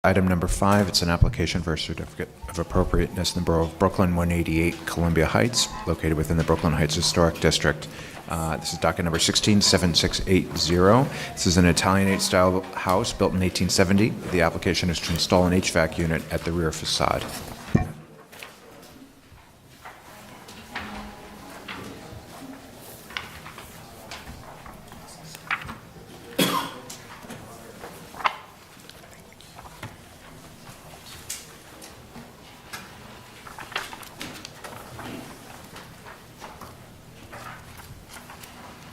Item number 5, it's an application for a certificate of appropriateness in the Borough of Brooklyn, 188 Columbia Heights, located within the Brooklyn Heights Historic District. This is docket number 167680. This is an Italianate-style house built in 1870. The application is to install an HVAC unit at the rear facade.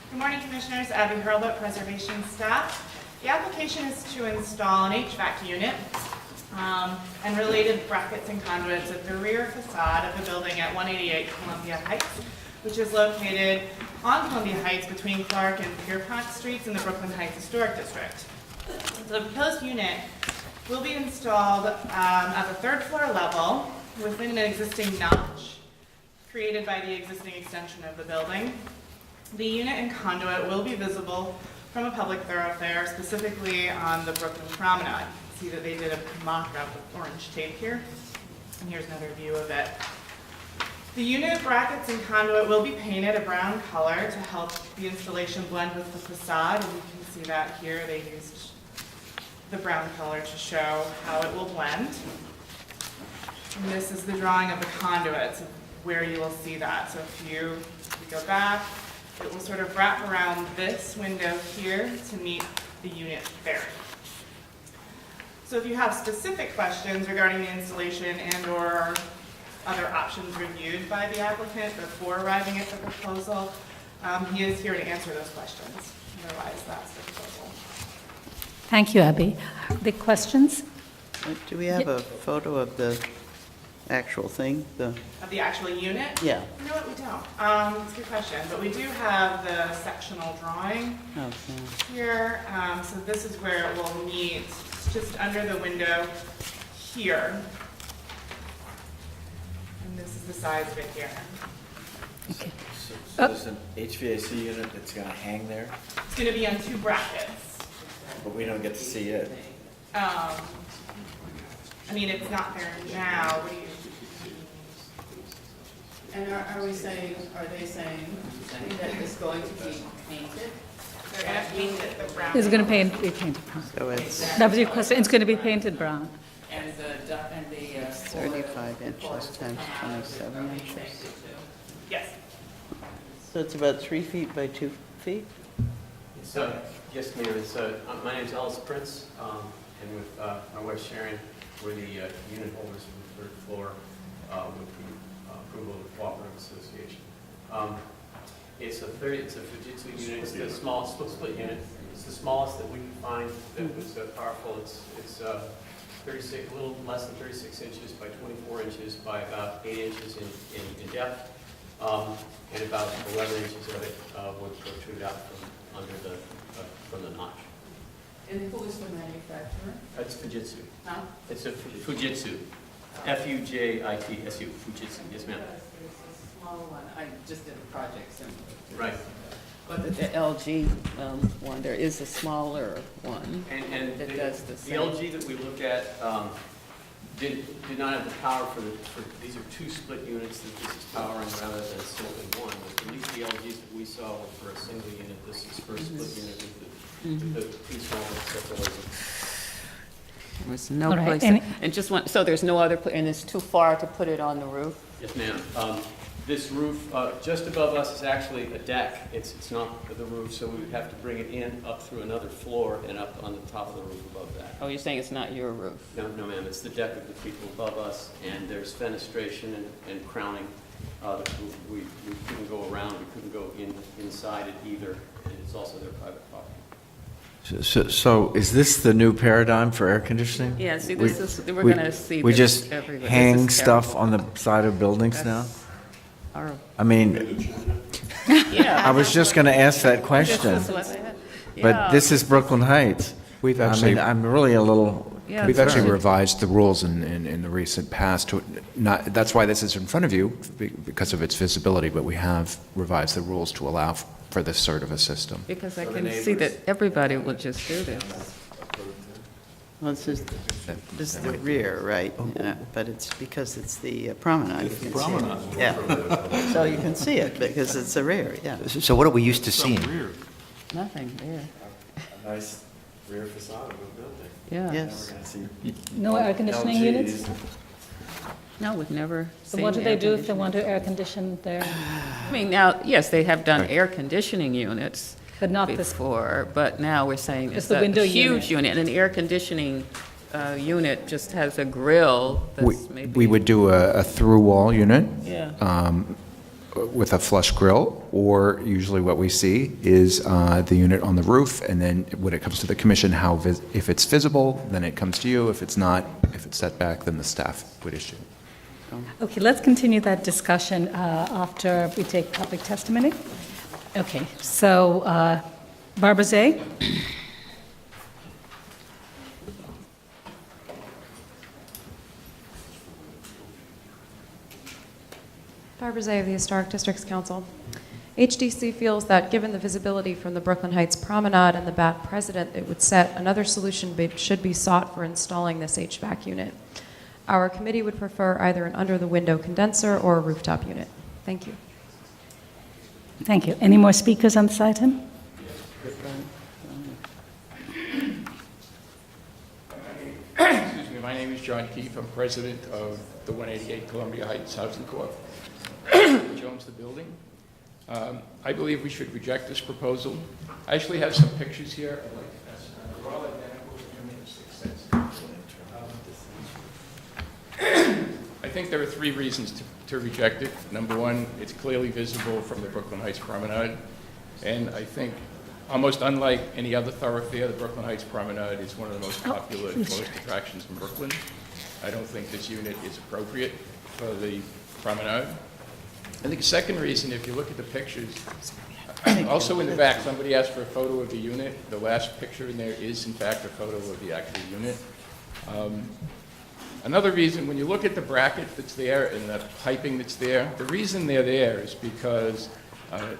Good morning, Commissioners. Abby Hurlbut, Preservation Staff. The application is to install an HVAC unit and related brackets and conduits at the rear facade of the building at 188 Columbia Heights, which is located on Columbia Heights between Clark and Pierpont Streets in the Brooklyn Heights Historic District. The proposed unit will be installed at the third floor level within an existing notch created by the existing extension of the building. The unit and conduit will be visible from a public thoroughfare, specifically on the Brooklyn Promenade. See that they did a mock-up with orange tape here, and here's another view of it. The unit brackets and conduit will be painted a brown color to help the installation blend with the facade, and you can see that here. They used the brown color to show how it will blend. And this is the drawing of the conduits, of where you will see that. So if you go back, it will sort of wrap around this window here to meet the unit fairing. So if you have specific questions regarding the installation and/or other options reviewed by the applicant before arriving at the proposal, he is here to answer those questions. Otherwise, that's the proposal. Thank you, Abby. The questions? Do we have a photo of the actual thing? Of the actual unit? Yeah. You know what, we don't. It's a good question, but we do have the sectional drawing Okay. here. So this is where it will meet, just under the window here. And this is the size of it here. Okay. So there's an HVAC unit that's going to hang there, It's going to be on two brackets. but we don't get to see it. I mean, it's not there now. What do you? And are they saying that it's going to be painted? They're going to paint it the brown. It's going to be painted brown. So it's That was your question. It's going to be painted brown. And the 35 inches times 27 inches. Yes. So it's about 3 feet by 2 feet? So, yes, Mayor, my name's Ellis Prince, and with my wife Sharon, we're the unit holders for the third floor with the approval of the Cooperative Association. It's a Fujitsu unit. It's the smallest split unit. It's the smallest that we can find that was powerful. It's 36, a little less than 36 inches by 24 inches by about 8 inches in depth, and about 11 inches of it would protrude out from the notch. And who is the manufacturer? It's Fujitsu. Huh? It's a Fujitsu. Fujitsu. Fujitsu. Yes, ma'am. It's a small one. I just did a project similar. Right. But the LG one, there is a smaller one. And That the does the same. LG that we looked at did not have the power for these are two split units that this is powering rather than simply one. But at least the LGs that we saw were for a single unit. This is for a split unit with the two small separators. There's no All right, place, and- and just one, so there's no other, and it's too far to put it on the roof? Yes, ma'am. This roof, just above us is actually a deck. It's not the roof, so we would have to bring it in up through another floor and up on the top of the roof above that. Oh, you're saying it's not your roof? No, ma'am, it's the deck of the people above us, and there's fenestration and crowning. We couldn't go around, we couldn't go inside it either, and it's also their private property. So is this the new paradigm for air conditioning? Yeah, see, We- this is, we're gonna see We this just everywhere. This hang is stuff terrible. on the side of buildings now? That's horrible. I mean, Yeah. I was just going to ask that This question, is what they had. but Yeah. this is Brooklyn Heights. We've I actually mean, I'm really a little Yeah, We've actually concerned. revised the rules in the recent past to not, that's why this is in front of you, because of its visibility, but we have revised the rules to allow for this sort of a system. Because I can see that everybody will just do this. Well, this is the rear, right? Yeah, but it's because it's the promenade. It's the promenade. Yeah. So you can see it because it's the rear, yeah. So what are we used to seeing? Nothing there. A nice rear facade of a building. Yeah. Yes. No air conditioning units? No, we've never So seen what do they air do if they conditioning. want to air condition their, I mean, now, yes, they have done air conditioning units but not this? before, but now we're saying Just it's the a window huge unit. And an air conditioning unit just has a grill that's maybe. We would do a through-wall unit Yeah. with a flush grill, or usually what we see is the unit on the roof, and then when it comes to the commission, if it's visible, then it comes to you. If it's not, if it's set back, then the staff would issue. Okay, let's continue that discussion after we take public testimony. Okay, so Barbara Zay? Barbara Zay of the Historic Districts Council. HDC feels that given the visibility from the Brooklyn Heights Promenade and the BAT president, it would set another solution should be sought for installing this HVAC unit. Our committee would prefer either an under-the-window condenser or a rooftop unit. Thank you. Thank you. Any more speakers on this item? Excuse me, my name is John Keefe. I'm president of the 188 Columbia Heights Housing Corp., which owns the building. I believe we should reject this proposal. I actually have some pictures here. I'd like to pass around. They're all identical to me. I think there are three reasons to reject it. Number one, it's clearly visible from the Brooklyn Heights Promenade. And I think, almost unlike any other thoroughfare, the Brooklyn Heights Promenade is one of the most popular tourist attractions in Brooklyn. I don't think this unit is appropriate for the promenade. I think the second reason, if you look at the pictures, also in the back, somebody asked for a photo of the unit. The last picture in there is, in fact, a photo of the actual unit. Another reason, when you look at the bracket that's there and the piping that's there, the reason they're there is because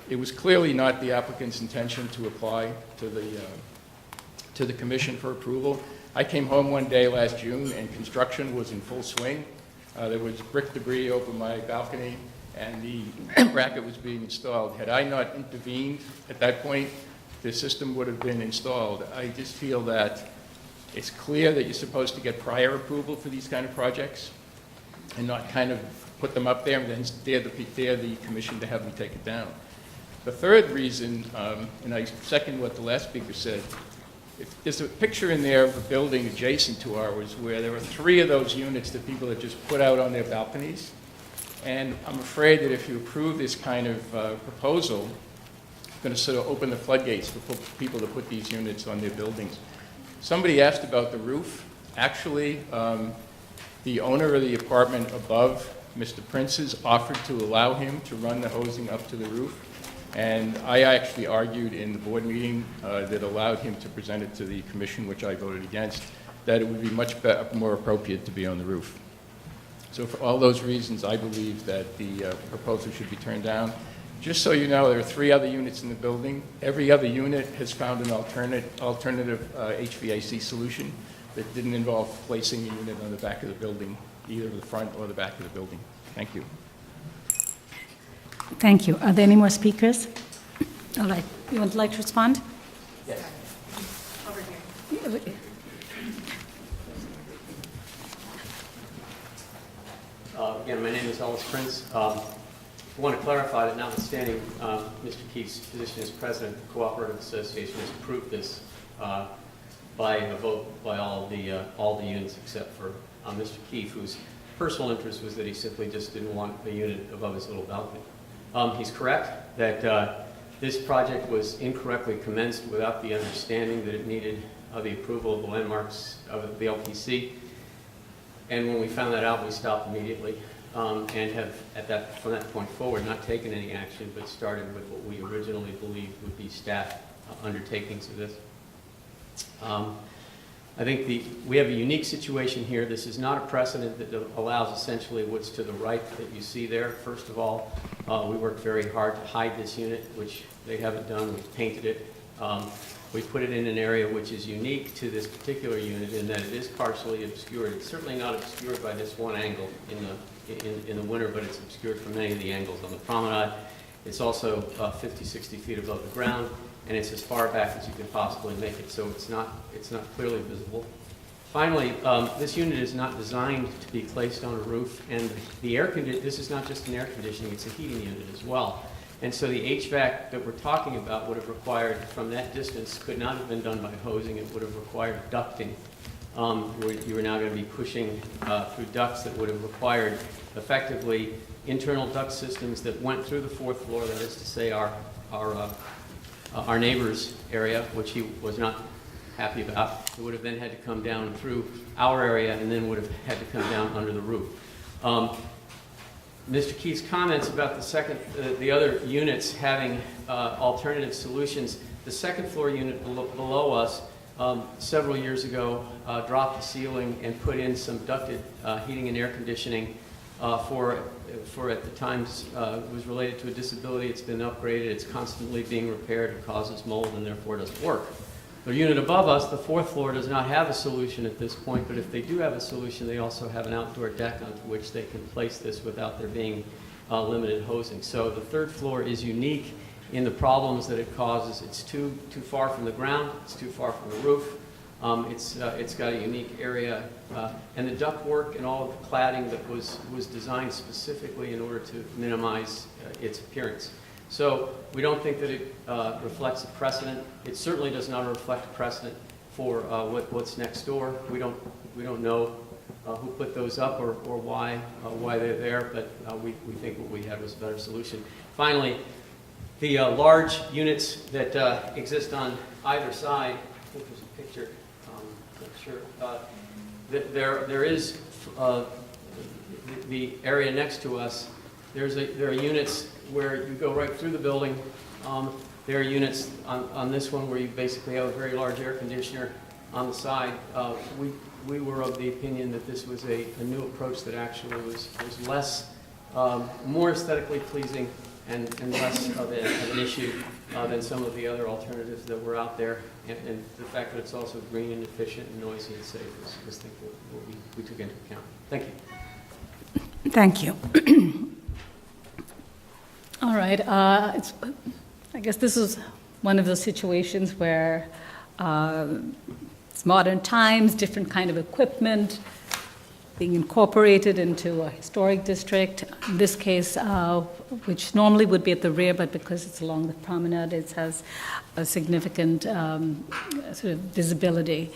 it was clearly not the applicant's intention to apply to the commission for approval. I came home one day last June and construction was in full swing. There was brick debris over my balcony and the bracket was being installed. Had I not intervened at that point, the system would have been installed. I just feel that it's clear that you're supposed to get prior approval for these kind of projects and not kind of put them up there and then dare the commission to have them take it down. The third reason, and I second what the last speaker said, there's a picture in there of a building adjacent to ours where there are 3 of those units that people had just put out on their balconies. And I'm afraid that if you approve this kind of proposal, it's going to sort of open the floodgates for people to put these units on their buildings. Somebody asked about the roof. Actually, the owner of the apartment above Mr. Prince's offered to allow him to run the hosing up to the roof. And I actually argued in the board meeting that allowed him to present it to the commission, which I voted against, that it would be much more appropriate to be on the roof. So for all those reasons, I believe that the proposal should be turned down. Just so you know, there are 3 other units in the building. Every other unit has found an alternative HVAC solution that didn't involve placing a unit on the back of the building, either the front or the back of the building. Thank you. Thank you. Are there any more speakers? All right. You would like to respond? Yes. Over here. Again, my name is Ellis Prince. I want to clarify that notwithstanding Mr. Keefe's position as president, the Cooperative Association has approved this by a vote by all the units except for Mr. Keefe, whose personal interest was that he simply just didn't want a unit above his little balcony. He's correct that this project was incorrectly commenced without the understanding that it needed the approval of the landmarks of the LPC. And when we found that out, we stopped immediately and have, from that point forward, not taken any action, but started with what we originally believed would be staff undertakings of this. I think we have a unique situation here. This is not a precedent that allows essentially what's to the right that you see there. First of all, we worked very hard to hide this unit, which they haven't done. We've painted it. We put it in an area which is unique to this particular unit in that it is partially obscured. It's certainly not obscured by this one angle in the winter, but it's obscured from many of the angles on the promenade. It's also 50, 60 feet above the ground, and it's as far back as you can possibly make it, so it's not clearly visible. Finally, this unit is not designed to be placed on a roof, and this is not just an air conditioning, it's a heating unit as well. And so the HVAC that we're talking about would have required, from that distance, could not have been done by hosing, it would have required ducting. You were now going to be pushing through ducts that would have required, effectively, internal duct systems that went through the fourth floor, that is to say our neighbor's area, which he was not happy about. It would have then had to come down through our area and then would have had to come down under the roof. Mr. Keith's comments about the other units having alternative solutions, the second floor unit below us several years ago dropped the ceiling and put in some ducted heating and air conditioning for at the times it was related to a disability. It's been upgraded, it's constantly being repaired, it causes mold and therefore doesn't work. The unit above us, the fourth floor, does not have a solution at this point, but if they do have a solution, they also have an outdoor deck onto which they can place this without there being limited hosing. So the third floor is unique in the problems that it causes. It's too far from the ground, it's too far from the roof, it's got a unique area, and the ductwork and all of the cladding that was designed specifically in order to minimize its appearance. So we don't think that it reflects a precedent. It certainly does not reflect a precedent for what's next door. We don't know who put those up or why they're there, but we think what we had was a better solution. Finally, the large units that exist on either side. I think there's a picture. Not sure. There is the area next to us. There are units where you go right through the building. There are units on this one where you basically have a very large air conditioner on the side. We were of the opinion that this was a new approach that actually was less, more aesthetically pleasing and less of an issue than some of the other alternatives that were out there. And the fact that it's also green and efficient and noisy and safe was what we took into account. Thank you. Thank you. All right. I guess this is one of those situations where it's modern times, different kind of equipment being incorporated into a historic district. In this case, which normally would be at the rear, but because it's along the promenade, it has a significant sort of visibility.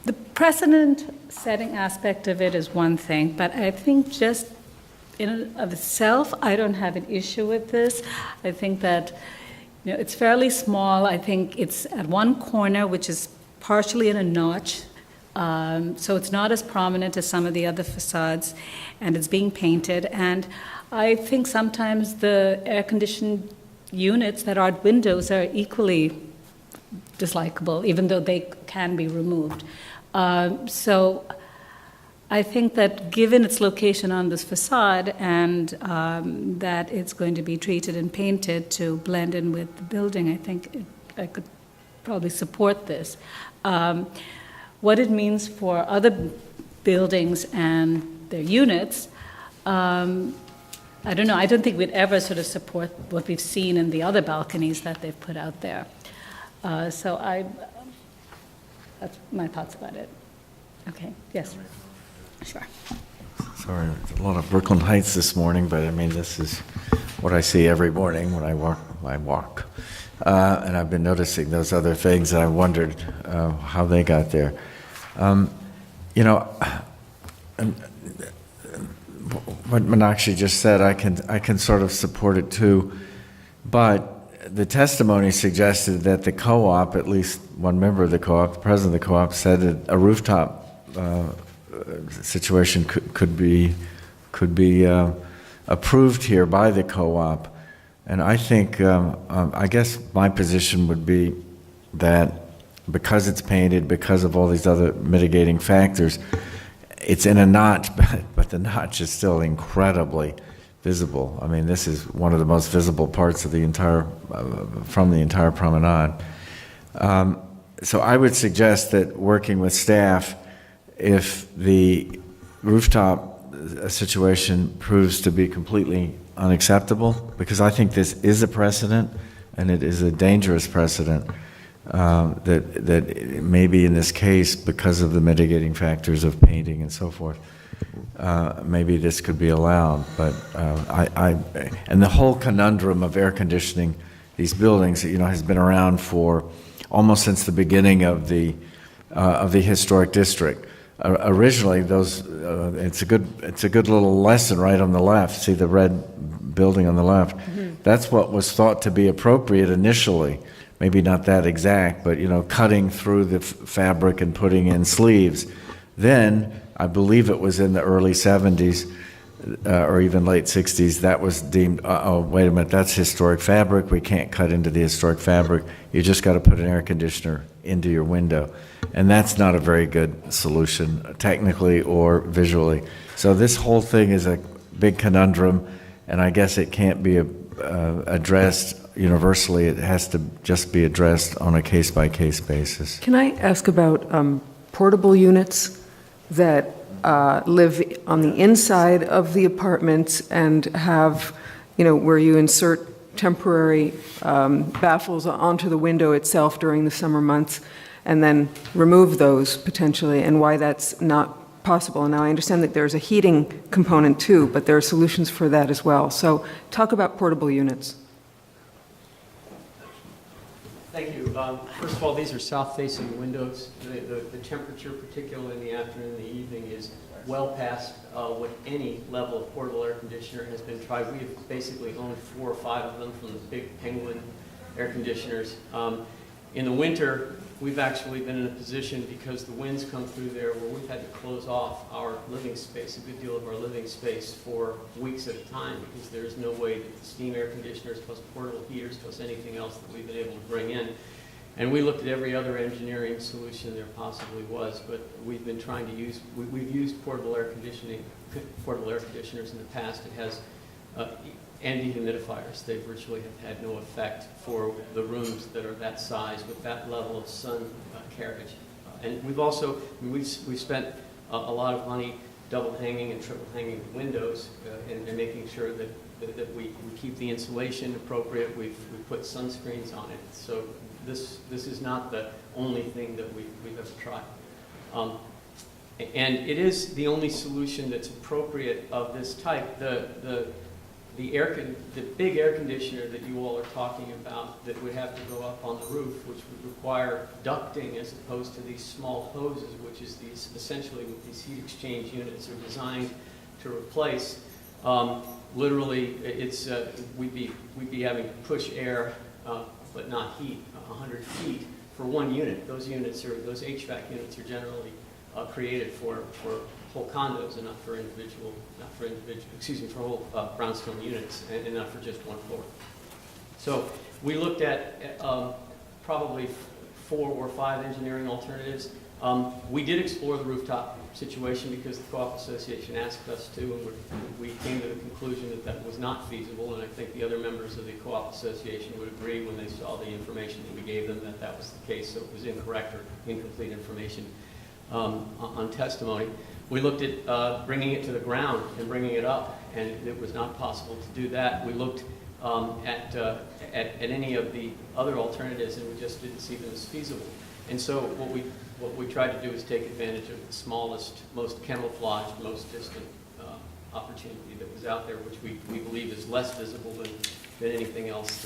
The precedent-setting aspect of it is one thing, but I think just in and of itself, I don't have an issue with this. I think that it's fairly small. I think it's at one corner, which is partially in a notch, so it's not as prominent as some of the other facades, and it's being painted. And I think sometimes the air-conditioned units that are at windows are equally dislikable, even though they can be removed. So I think that given its location on this facade and that it's going to be treated and painted to blend in with the building, I think I could probably support this. What it means for other buildings and their units, I don't know. I don't think we'd ever sort of support what we've seen in the other balconies that they've put out there. So that's my thoughts about it. Okay, yes. Sure. Sorry, a lot of Brooklyn Heights this morning, but I mean, this is what I see every morning when I walk. And I've been noticing those other things, and I wondered how they got there. What Meenakshi just said, I can sort of support it too, but the testimony suggested that the co-op, at least one member of the co-op, the president of the co-op, said that a rooftop situation could be approved here by the co-op. And I think, I guess my position would be that because it's painted, because of all these other mitigating factors, it's in a notch, but the notch is still incredibly visible. I mean, this is one of the most visible parts of the entire, from the entire promenade. So I would suggest that working with staff, if the rooftop situation proves to be completely unacceptable, because I think this is a precedent, and it is a dangerous precedent, that maybe in this case, because of the mitigating factors of painting and so forth, maybe this could be allowed. But and the whole conundrum of air conditioning these buildings, has been around for almost since the beginning of the historic district. Originally, those it's a good little lesson right on the left. See the red building on the left? Mm-hmm. That's what was thought to be appropriate initially. Maybe not that exact, but cutting through the fabric and putting in sleeves. Then, I believe it was in the early 70s or even late 60s, that was deemed, oh, wait a minute, that's historic fabric. We can't cut into the historic fabric. You just got to put an air conditioner into your window. And that's not a very good solution, technically or visually. So this whole thing is a big conundrum, and I guess it can't be addressed universally. It has to just be addressed on a case-by-case basis. Can I ask about portable units that live on the inside of the apartments and have, where you insert temporary baffles onto the window itself during the summer months and then remove those potentially, and why that's not possible? Now, I understand that there's a heating component too, but there are solutions for that as well. So talk about portable units. Thank you. First of all, these are south-facing windows. The temperature, particularly in the afternoon and the evening, is well past what any level of portable air conditioner has been tried. We have basically owned 4 or 5 of them from the big Penguin air conditioners. In the winter, we've actually been in a position, because the winds come through there, where we've had to close off our living space, a good deal of our living space, for weeks at a time, because there's no way that the steam air conditioners plus portable heaters plus anything else that we've been able to bring in. And we looked at every other engineering solution there possibly was, but we've been trying to use, we've used portable air conditioners in the past. It has and dehumidifiers. They virtually have had no effect for the rooms that are that size with that level of sun carriage. And we've also, we've spent a lot of money double hanging and triple hanging windows and making sure that we keep the insulation appropriate. We've put sunscreens on it. So this is not the only thing that we've ever tried. And it is the only solution that's appropriate of this type. The big air conditioner that you all are talking about that would have to go up on the roof, which would require ducting as opposed to these small hoses, which is essentially what these heat exchange units are designed to replace. Literally, we'd be having to push air, but not heat, 100 feet for one unit. Those HVAC units are generally created for whole condos and not for whole brownstone units, and not for just one floor. So we looked at probably 4 or 5 engineering alternatives. We did explore the rooftop situation because the Co-op Association asked us to, and we came to the conclusion that that was not feasible, and I think the other members of the Co-op Association would agree when they saw the information that we gave them that that was the case, so it was incorrect or incomplete information on testimony. We looked at bringing it to the ground and bringing it up, and it was not possible to do that. We looked at any of the other alternatives, and we just didn't see them as feasible. And so what we tried to do is take advantage of the smallest, most camouflaged, most distant opportunity that was out there, which we believe is less visible than anything else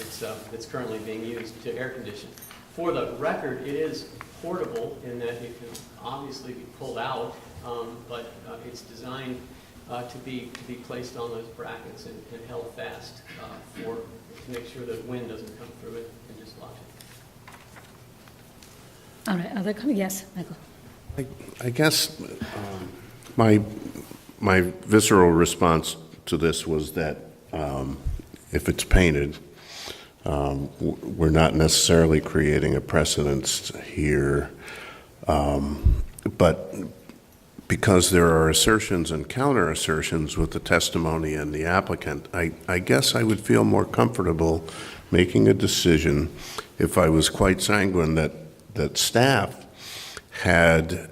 that's currently being used to air condition. For the record, it is portable in that it can obviously be pulled out, but it's designed to be placed on those brackets and held fast to make sure that wind doesn't come through it and dislodge it. All right, other comments? Yes, Michael. I guess my visceral response to this was that if it's painted, we're not necessarily creating a precedent here, but because there are assertions and counter assertions with the testimony and the applicant, I guess I would feel more comfortable making a decision if I was quite sanguine that staff had,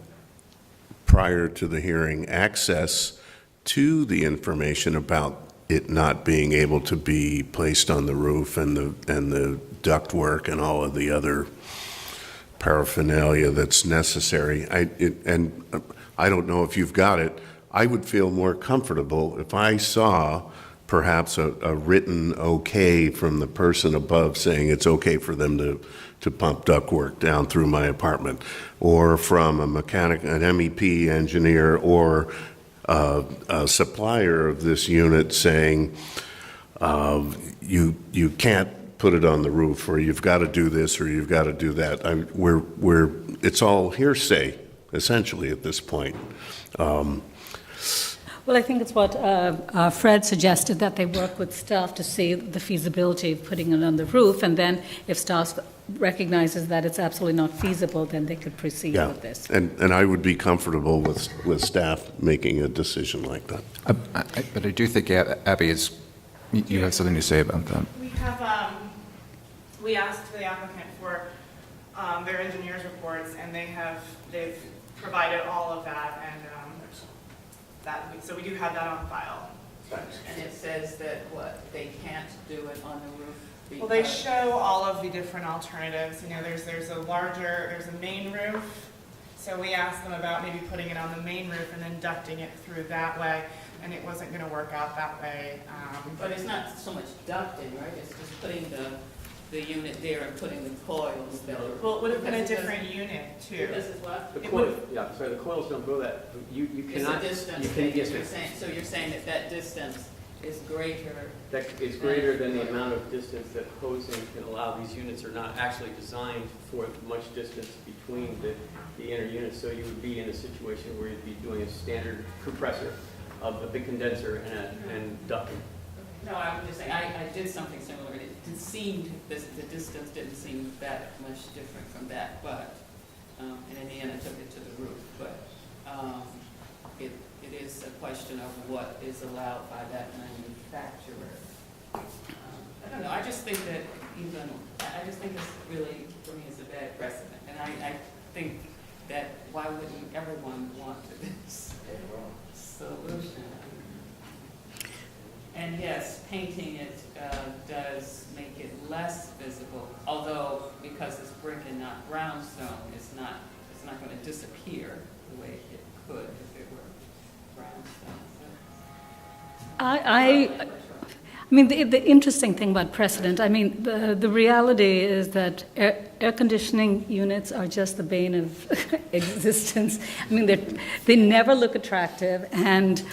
prior to the hearing, access to the information about it not being able to be placed on the roof and the ductwork and all of the other paraphernalia that's necessary. I don't know if you've got it. I would feel more comfortable if I saw perhaps a written okay from the person above saying it's okay for them to pump ductwork down through my apartment, or from a mechanic, an MEP engineer, or a supplier of this unit saying you can't put it on the roof, or you've got to do this, or you've got to do that. It's all hearsay, essentially, at this point. Well, I think it's what Fred suggested, that they work with staff to see the feasibility of putting it on the roof, and then if staff recognizes that it's absolutely not feasible, then they could proceed Yeah, with this. and I would be comfortable with staff making a decision like that. But I do think, Abby, you have something to say about that. We have, we asked the applicant for their engineer's reports, and they've provided all of that, and so we do have that on file. And it says that, what, they can't do it on the roof? Well, they show all of the different alternatives. You know, there's a main roof, so we asked them about maybe putting it on the main roof and then ducting it through that way, and it wasn't going to work out that way. But it's not so much ducting, right? It's just putting the unit there and putting the coils there. Well, it would have been a different unit too. This is what? The coil, yeah, sorry, the coils don't go that, you It's cannot. a distance You that can, yes, you're ma'am. saying, so you're saying that distance is greater. That is greater than the amount of distance that hosing can allow. These units are not actually designed for much distance between the inner units, so you would be in a situation where you'd be doing a standard compressor of a big condenser and ducting. No, I'm just saying, I did something similar, and it seemed, the distance didn't seem that much different from that, but, and in the end, I took it to the roof, but it is a question of what is allowed by that manufacturer. I don't know, I just think that I just think this really, for me, is a bad precedent, and I think that why wouldn't everyone want this solution? And yes, painting it does make it less visible, although because it's brick and not brownstone, it's not going to disappear the way it could if it were brownstone. I mean, the interesting thing about precedent, I mean, the reality is that air conditioning units are just the bane of existence. I mean, they never look attractive, and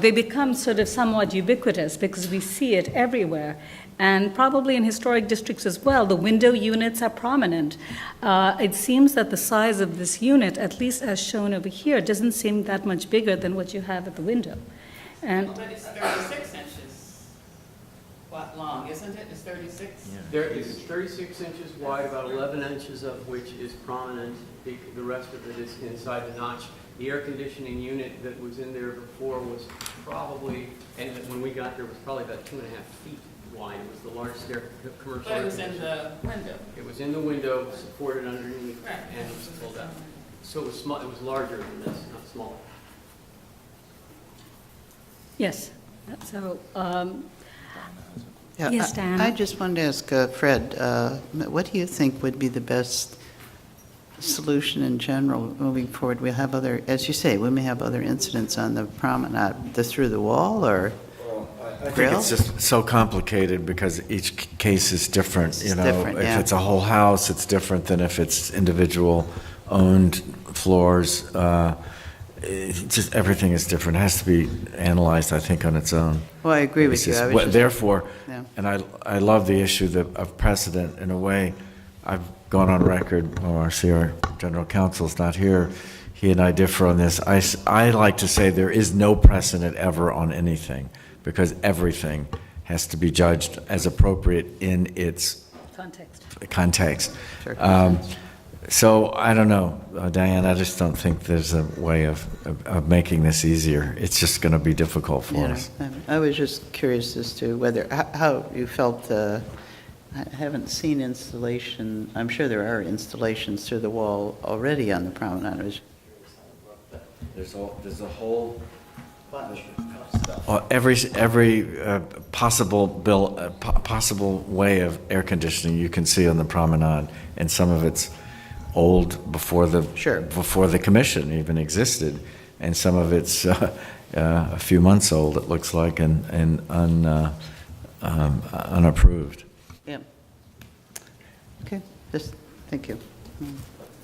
they become sort of somewhat ubiquitous because we see it everywhere. And probably in historic districts as well, the window units are prominent. It seems that the size of this unit, at least as shown over here, doesn't seem that much bigger than what you have at the window. And But it's 36 inches long, isn't it? It's 36? There is 36 inches wide, about 11 inches of which is prominent. The rest of it is inside the notch. The air conditioning unit that was in there before was probably, and when we got there, was probably about 2.5 feet wide. It was the largest commercial. But it was in the window. It was in the window, supported underneath, Right. and it was pulled out. So it was small. It was larger than this, not smaller. yes, so, Yeah, Yes, Diana? I just wanted to ask Fred, what do you think would be the best solution in general moving forward? We'll have other, as you say, we may have other incidents on the promenade, through the wall or I think grill? it's just so complicated because each case is different, It's you know. different, yeah. If it's a whole house, it's different than if it's individual owned floors. Just everything is different. It has to be analyzed, I think, on its own. Well, I agree with you. basis. I was just- Therefore, Yeah. and I love the issue of precedent in a way. I've gone on record, I see our general counsel's not here, he and I differ on this. I like to say there is no precedent ever on anything, because everything has to be judged as appropriate in its context. context. Sure. So I don't know, Diane, I just don't think there's a way of making this easier. It's just going to be difficult for Yeah, us. I was just curious as to whether, how you felt, I haven't seen installation, I'm sure there are installations through the wall already on the promenade. I was There's a whole bunch of stuff. Every possible way of air conditioning you can see on the promenade, and some of it's old before Sure. before the commission even existed, and some of it's a few months old. It looks like and unapproved. Yeah. Okay, just, thank you.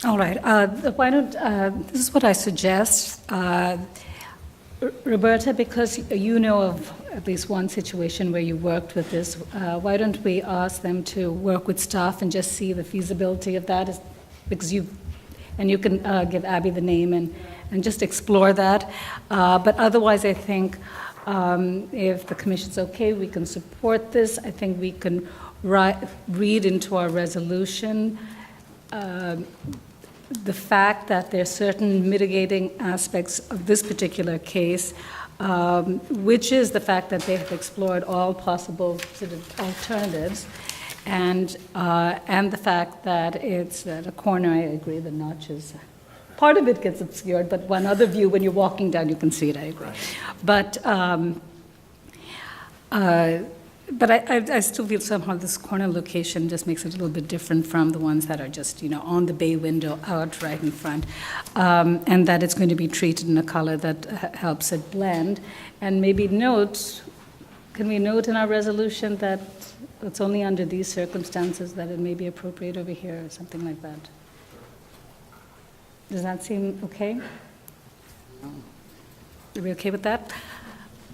All right, why don't, this is what I suggest. Roberta, because you know of at least one situation where you worked with this, why don't we ask them to work with staff and just see the feasibility of that? Because you can give Abby the name and just explore that. But otherwise, I think if the commission's okay, we can support this. I think we can read into our resolution the fact that there are certain mitigating aspects of this particular case, which is the fact that they have explored all possible sort of alternatives, and the fact that it's at a corner. I agree, the notches. Part of it gets obscured, but one other view, when you're walking down, you can see it. I agree, but I still feel somehow this corner location just makes it a little bit different from the ones that are just, on the bay window out right in front, and that it's going to be treated in a color that helps it blend. And maybe can we note in our resolution that it's only under these circumstances that it may be appropriate over here or something like that? Does that seem okay? Are we okay with that?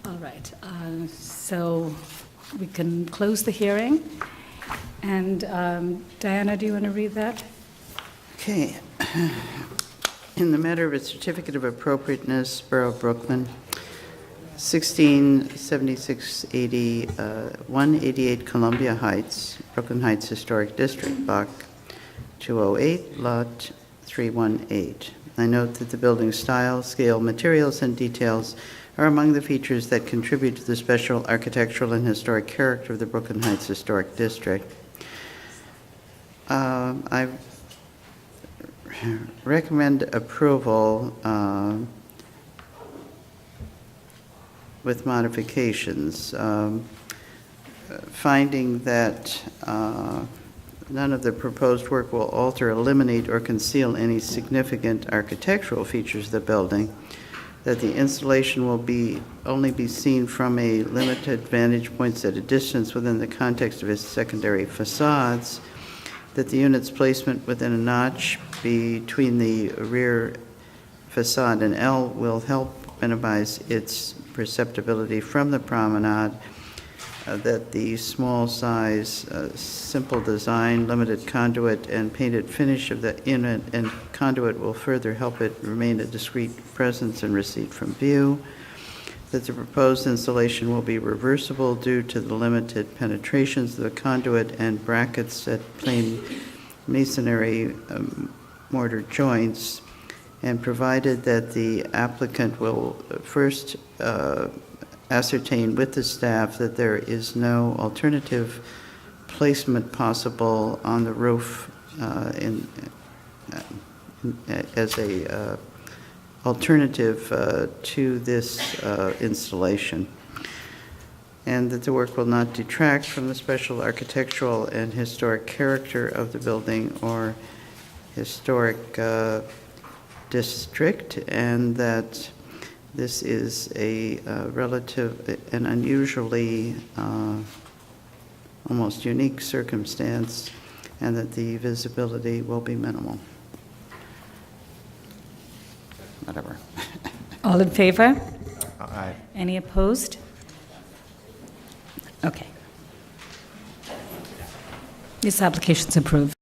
All right, so we can close the hearing. And Diana, do you want to read that? Okay. In the matter of a certificate of appropriateness, Borough of Brooklyn, 167680, 188 Columbia Heights, Brooklyn Heights Historic District, Block 208, Lot 318. I note that the building style, scale, materials, and details are among the features that contribute to the special architectural and historic character of the Brooklyn Heights Historic District. I recommend approval with modifications, finding that none of the proposed work will alter, eliminate, or conceal any significant architectural features of the building, that the installation will only be seen from a limited vantage points at a distance within the context of its secondary facades, that the unit's placement within a notch between the rear facade and L will help minimize its perceptibility from the promenade, that the small size, simple design, limited conduit, and painted finish of the unit and conduit will further help it remain a discreet presence and recede from view, that the proposed installation will be reversible due to the limited penetrations of the conduit and brackets at plain masonry mortar joints, and provided that the applicant will first ascertain with the staff that there is no alternative placement possible on the roof as a alternative to this installation, and that the work will not detract from the special architectural and historic character of the building or historic district, and that this is an unusually, almost unique circumstance, and that the visibility will be minimal. Whatever. All in favor? Aye. Any opposed? Okay. This application's approved.